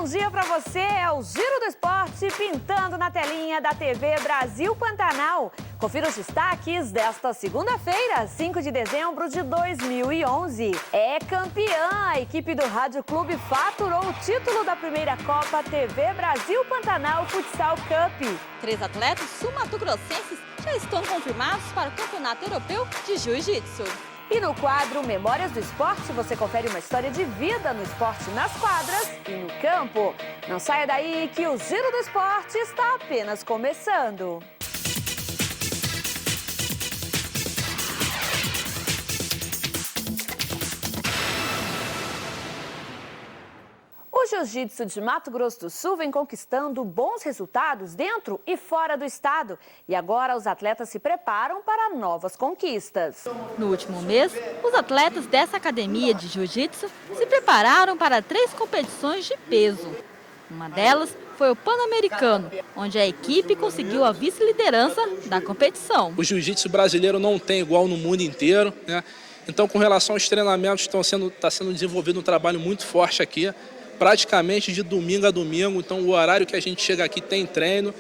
bom dia para você. É o Giro do Esporte pintando na telinha da TV Brasil Pantanal. Confira os destaques desta segunda-feira, 5 de dezembro de 2011. É campeã. A equipe do Rádio Clube faturou o título da primeira Copa TV Brasil Pantanal Futsal Cup. 3 atletas sul-mato-grossenses já estão confirmados para o Campeonato Europeu de Jiu-Jitsu. E no quadro Memórias do Esporte, você confere uma história de vida no esporte nas quadras e no campo. Não saia daí que o Giro do Esporte está apenas começando. O jiu-jitsu de Mato Grosso do Sul vem conquistando bons resultados dentro e fora do estado. E agora os atletas se preparam para novas conquistas. No último mês, os atletas dessa academia de jiu-jitsu se prepararam para 3 competições de peso. Uma delas foi o Pan-Americano, onde a equipe conseguiu a vice-liderança da competição. O jiu-jitsu brasileiro não tem igual no mundo inteiro, né? Então, com relação aos treinamentos, está sendo desenvolvido um trabalho muito forte aqui. Praticamente de domingo a domingo, então o horário que a gente chega aqui tem treino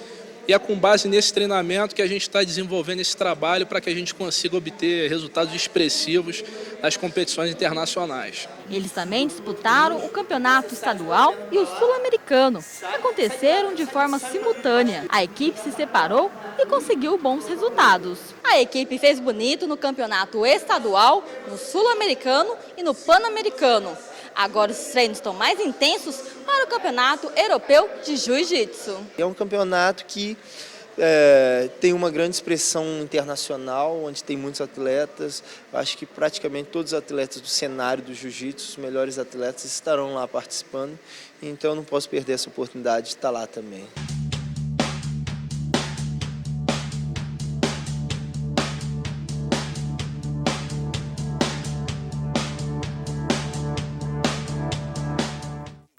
e é com base nesse treinamento que a gente está desenvolvendo esse trabalho para que a gente consiga obter resultados expressivos nas competições internacionais. Eles também disputaram o campeonato estadual e o sul-americano, que aconteceram de forma simultânea. A equipe se separou e conseguiu bons resultados. A equipe fez bonito no campeonato estadual, no sul-americano e no pan-americano. Agora os treinos estão mais intensos para o Campeonato Europeu de Jiu-Jitsu. É um campeonato que tem uma grande expressão internacional, onde tem muitos atletas. Eu acho que praticamente todos os atletas do cenário do jiu-jitsu, os melhores atletas, estarão lá participando. Então eu não posso perder essa oportunidade de estar lá também.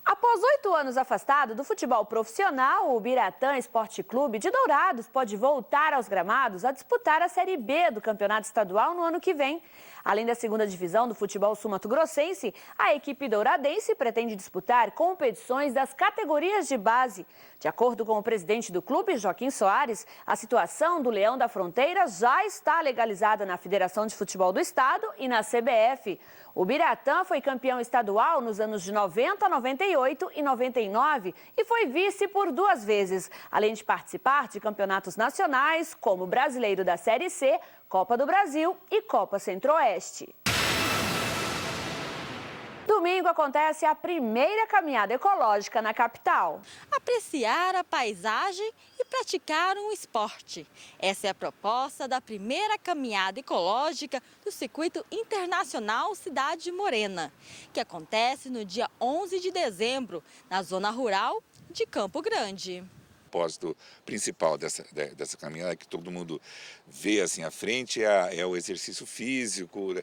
Após 8 anos afastado do futebol profissional, o Biratã Esporte Clube de Dourados pode voltar aos gramados a disputar a Série B do Campeonato Estadual no ano que vem. Além da segunda divisão do futebol sul-mato-grossense, a equipe douradense pretende disputar competições das categorias de base. De acordo com o presidente do clube, Joaquim Soares, a situação do Leão da Fronteira já está legalizada na Federação de Futebol do Estado e na CBF. O Biratã foi campeão estadual nos anos de 90, 98 e 99 e foi vice por 2 vezes, além de participar de campeonatos nacionais como o Brasileiro da Série C, Copa do Brasil e Copa Centro-Oeste. Domingo acontece a primeira caminhada ecológica na capital. Apreciar a paisagem e praticar um esporte. Essa é a proposta da primeira caminhada ecológica do Circuito Internacional Cidade Morena, que acontece no dia 11 de dezembro, na zona rural de Campo Grande. O propósito principal dessa caminhada que todo mundo vê assim à frente é o exercício físico,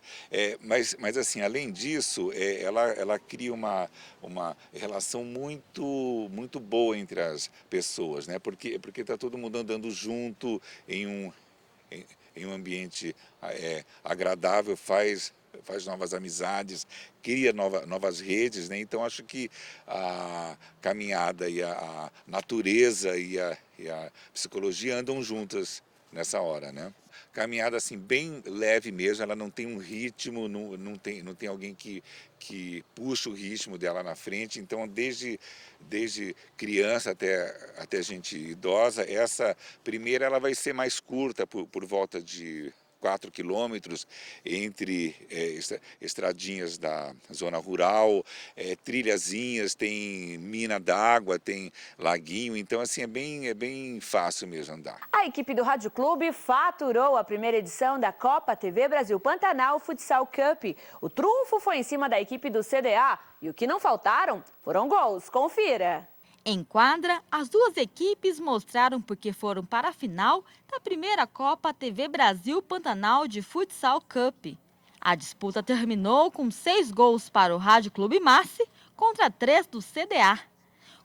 mas assim, além disso, ela cria uma relação muito boa entre as pessoas, né? Porque está todo mundo andando junto em um ambiente agradável, faz novas amizades, cria novas redes, né? Então acho que a caminhada e a natureza e a psicologia andam juntas nessa hora, né? Caminhada assim bem leve mesmo, ela não tem um ritmo, não tem alguém que puxa o ritmo dela na frente. Então desde criança até gente idosa, essa primeira ela vai ser mais curta, por volta de 4 quilômetros entre estradinhas da zona rural, trilhazinhas, tem mina d'água, tem laguinho, então assim é bem fácil mesmo andar. A equipe do Rádio Clube faturou a primeira edição da Copa TV Brasil Pantanal Futsal Cup. O trunfo foi em cima da equipe do CDA e o que não faltaram foram gols. Confira! Em quadra, as 2 equipes mostraram porque foram para a final da primeira Copa TV Brasil Pantanal de Futsal Cup. A disputa terminou com 6 gols para o Rádio Clube Massi contra 3 do CDA.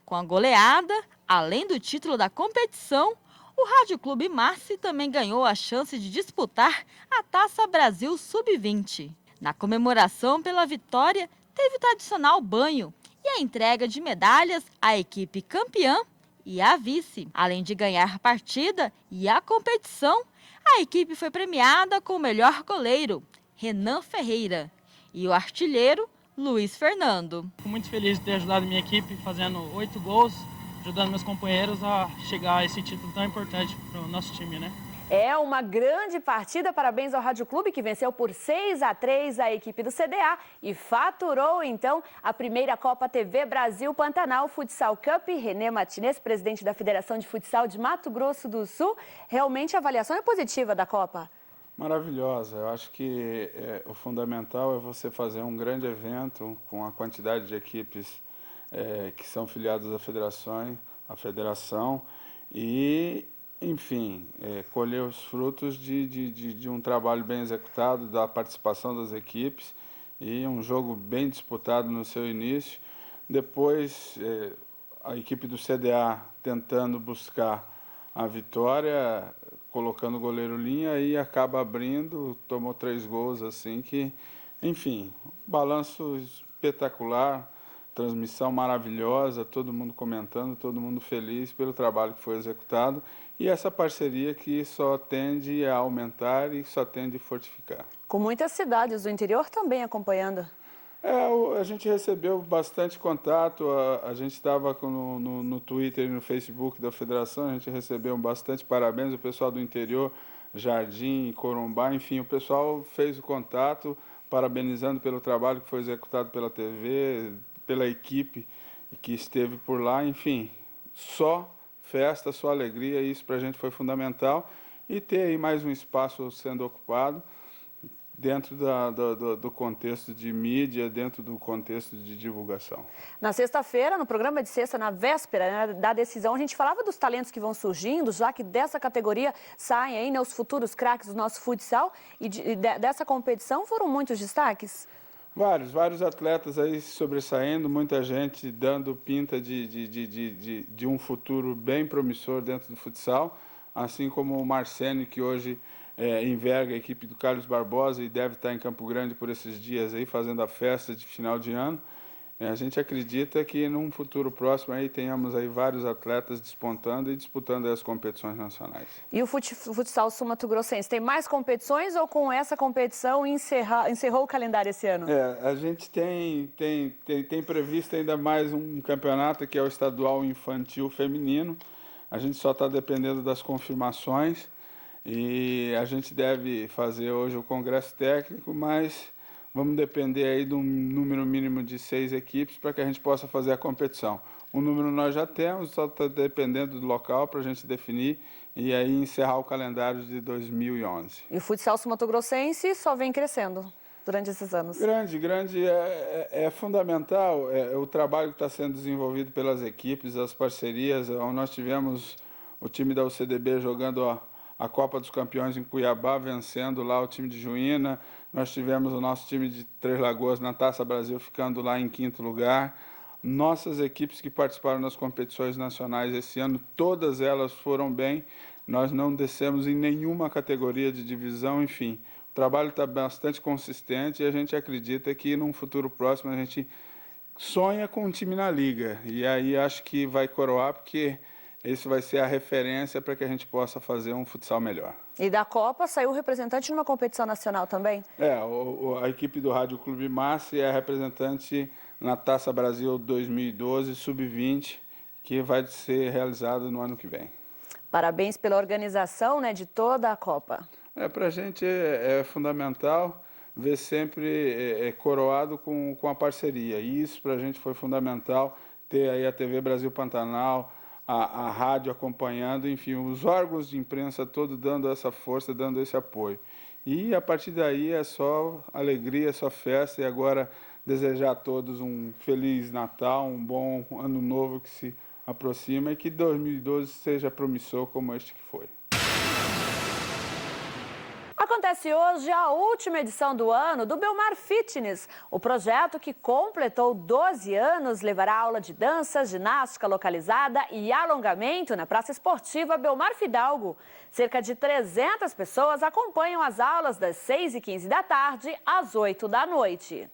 Com a goleada, além do título da competição, o Rádio Clube Massi também ganhou a chance de disputar a Taça Brasil Sub-20. Na comemoração pela vitória, teve o tradicional banho e a entrega de medalhas à equipe campeã e à vice. Além de ganhar a partida e a competição, a equipe foi premiada com o melhor goleiro, Renan Ferreira, e o artilheiro, Luiz Fernando. Fico muito feliz de ter ajudado minha equipe fazendo 8 gols, ajudando meus companheiros a chegar a esse título tão importante para o nosso time, né? É uma grande partida, parabéns ao Rádio Clube, que venceu por 6-3 a equipe do CDA e faturou, então, a primeira Copa TV Brasil Pantanal Futsal Cup. René Martinez, presidente da Federação de Futsal de Mato Grosso do Sul, realmente a avaliação é positiva da Copa. Maravilhosa. Eu acho que o fundamental é você fazer um grande evento com a quantidade de equipes que são filiadas à federação e, enfim, colher os frutos de um trabalho bem executado, da participação das equipes e um jogo bem disputado no seu início. Depois, a equipe do CDA tentando buscar a vitória, colocando o goleiro linha e acaba abrindo, tomou 3 gols, assim que, enfim, balanço espetacular, transmissão maravilhosa, todo mundo comentando, todo mundo feliz pelo trabalho que foi executado e essa parceria que só tende a aumentar e só tende a fortificar. Com muitas cidades do interior também acompanhando. A gente recebeu bastante contato, a gente estava no Twitter e no Facebook da Federação, a gente recebeu bastante parabéns, o pessoal do interior, Jardim, Corumbá, enfim, o pessoal fez o contato, parabenizando pelo trabalho que foi executado pela TV, pela equipe que esteve por lá, enfim, só festa, só alegria, e isso para a gente foi fundamental, e ter aí mais um espaço sendo ocupado, dentro do contexto de mídia, dentro do contexto de divulgação. Na sexta-feira, no programa de sexta, na véspera, né, da decisão, a gente falava dos talentos que vão surgindo, já que dessa categoria saem aí, né, os futuros craques do nosso futsal, e dessa competição foram muitos destaques? Vários atletas aí sobressaindo, muita gente dando pinta de um futuro bem promissor dentro do futsal, assim como o Marcene, que hoje enverga a equipe do Carlos Barbosa e deve estar em Campo Grande por esses dias aí, fazendo a festa de final de ano. A gente acredita que num futuro próximo aí tenhamos aí vários atletas despontando e disputando as competições nacionais. E o futsal sul-mato-grossense tem mais competições ou com essa competição encerrou o calendário esse ano? A gente tem previsto ainda mais um campeonato que é o estadual infantil feminino. A gente só está dependendo das confirmações. E a gente deve fazer hoje o congresso técnico, mas vamos depender aí de um número mínimo de 6 equipes para que a gente possa fazer a competição. O número nós já temos, só está dependendo do local para a gente definir e aí encerrar o calendário de 2011. E o futsal sul-mato-grossense só vem crescendo durante esses anos? Grande, é fundamental o trabalho que está sendo desenvolvido pelas equipes, as parcerias. Nós tivemos o time da UCDB jogando a Copa dos Campeões em Cuiabá, vencendo lá o time de Juína. Nós tivemos o nosso time de Três Lagoas na Taça Brasil ficando lá em 5º lugar. Nossas equipes que participaram das competições nacionais esse ano, todas elas foram bem. Nós não descemos em nenhuma categoria de divisão, enfim. O trabalho está bastante consistente e a gente acredita que num futuro próximo a gente sonha com um time na liga. E aí acho que vai coroar, porque isso vai ser a referência para que a gente possa fazer um futsal melhor. E da Copa saiu o representante numa competição nacional também? A equipe do Rádio Clube Massi é a representante na Taça Brasil 2012, Sub-20, que vai ser realizada no ano que vem. Parabéns pela organização, né, de toda a Copa. Para a gente é fundamental ver sempre coroado com a parceria. E isso para a gente foi fundamental, ter aí a TV Brasil Pantanal, a rádio acompanhando, enfim, os órgãos de imprensa todos dando essa força, dando esse apoio. E a partir daí é só alegria, é só festa, e agora desejar a todos um Feliz Natal, um bom Ano Novo que se aproxima e que 2012 seja promissor como este que foi. Acontece hoje a última edição do ano do Belmar Fitness. O projeto, que completou 12 anos, levará aula de dança, ginástica localizada e alongamento na Praça Esportiva Belmar Fidalgo. Cerca de 300 pessoas acompanham as aulas das 6h15 da tarde às 8 da noite.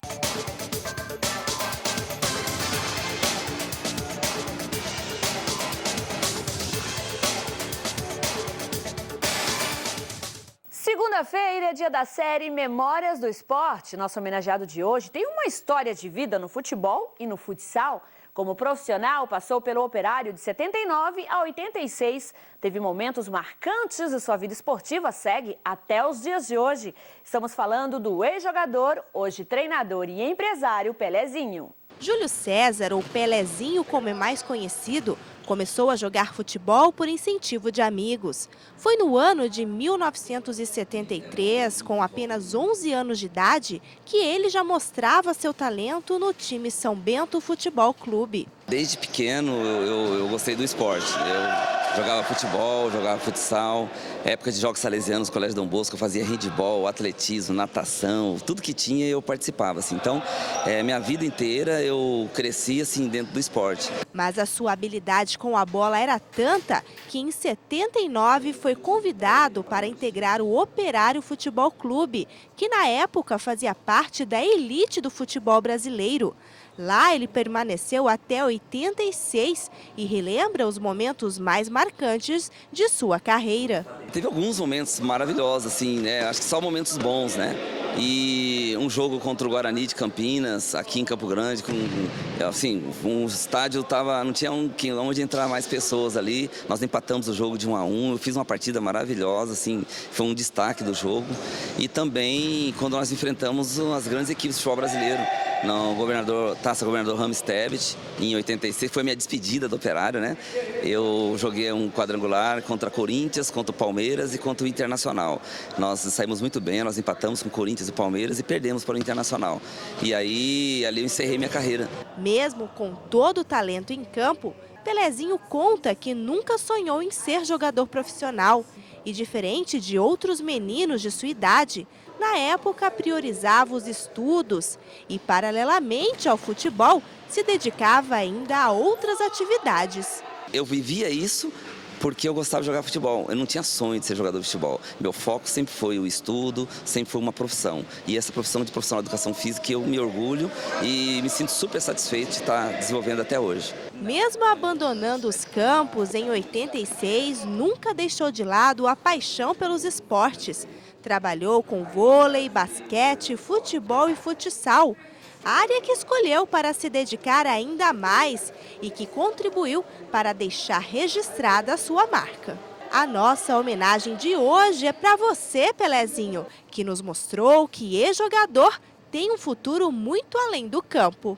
Segunda-feira é dia da série Memórias do Esporte. Nosso homenageado de hoje tem uma história de vida no futebol e no futsal. Como profissional, passou pelo Operário de 79 a 86. Teve momentos marcantes de sua vida esportiva, segue até os dias de hoje. Estamos falando do ex-jogador, hoje treinador e empresário Pelezinho. Júlio César, ou Pelezinho como é mais conhecido, começou a jogar futebol por incentivo de amigos. Foi no ano de 1973, com apenas 11 anos de idade, que ele já mostrava seu talento no time São Bento Futebol Clube. Desde pequeno eu gostei do esporte. Eu jogava futebol, jogava futsal, época de jogos salesianos, Colégio Dom Bosco, eu fazia handebol, atletismo, natação, tudo que tinha eu participava. Assim. Então, minha vida inteira eu cresci assim, dentro do esporte. Mas a sua habilidade com a bola era tanta que em 79 foi convidado para integrar o Operário Futebol Clube, que na época fazia parte da elite do futebol brasileiro. Lá ele permaneceu até 86 e relembra os momentos mais marcantes de sua carreira. Teve alguns momentos maravilhosos, assim, né? Acho que só momentos bons, né? E um jogo contra o Guarani de Campinas, aqui em Campo Grande, com, assim, um estádio não tinha onde entrar mais pessoas ali. Nós empatamos o jogo de 1-1, eu fiz uma partida maravilhosa, assim, foi um destaque do jogo. E também quando nós enfrentamos as grandes equipes do futebol brasileiro. No Taça Governador Ramos Tebet, em 86, foi minha despedida do Operário, né? Eu joguei um quadrangular contra Corinthians, contra o Palmeiras e contra o Internacional. Nós saímos muito bem, nós empatamos com o Corinthians e o Palmeiras e perdemos para o Internacional. E aí, ali eu encerrei minha carreira. Mesmo com todo o talento em campo, Pelezinho conta que nunca sonhou em ser jogador profissional. E diferente de outros meninos de sua idade, na época priorizava os estudos e, paralelamente ao futebol, se dedicava ainda a outras atividades. Eu vivia isso porque eu gostava de jogar futebol. Eu não tinha sonho de ser jogador de futebol. Meu foco sempre foi o estudo, sempre foi uma profissão. E essa profissão de profissional de educação física eu me orgulho e me sinto super satisfeito de estar desenvolvendo até hoje. Mesmo abandonando os campos em 86, nunca deixou de lado a paixão pelos esportes. Trabalhou com vôlei, basquete, futebol e futsal. Área que escolheu para se dedicar ainda mais e que contribuiu para deixar registrada a sua marca. A nossa homenagem de hoje é para você, Pelezinho, que nos mostrou que ex-jogador tem um futuro muito além do campo.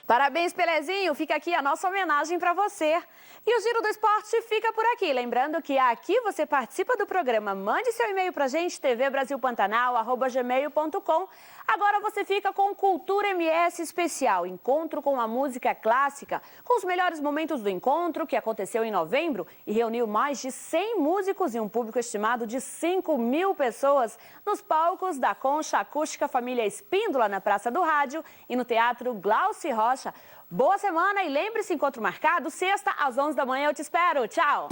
Parabéns, Pelezinho! Fica aqui a nossa homenagem para você. E o Giro do Esporte fica por aqui. Lembrando que aqui você participa do programa. Mande seu e-mail para a gente, tvbrasilpantanal@gmail.com. Agora você fica com Cultura MS Especial, encontro com a música clássica, com os melhores momentos do encontro, que aconteceu em novembro e reuniu mais de 100 músicos e um público estimado de 5.000 pessoas nos palcos da Concha Acústica Família Espíndola, na Praça do Rádio, e no Teatro Glauci Rocha. Boa semana e lembre-se, encontro marcado, sexta às 11 da manhã. Eu te espero. Tchau!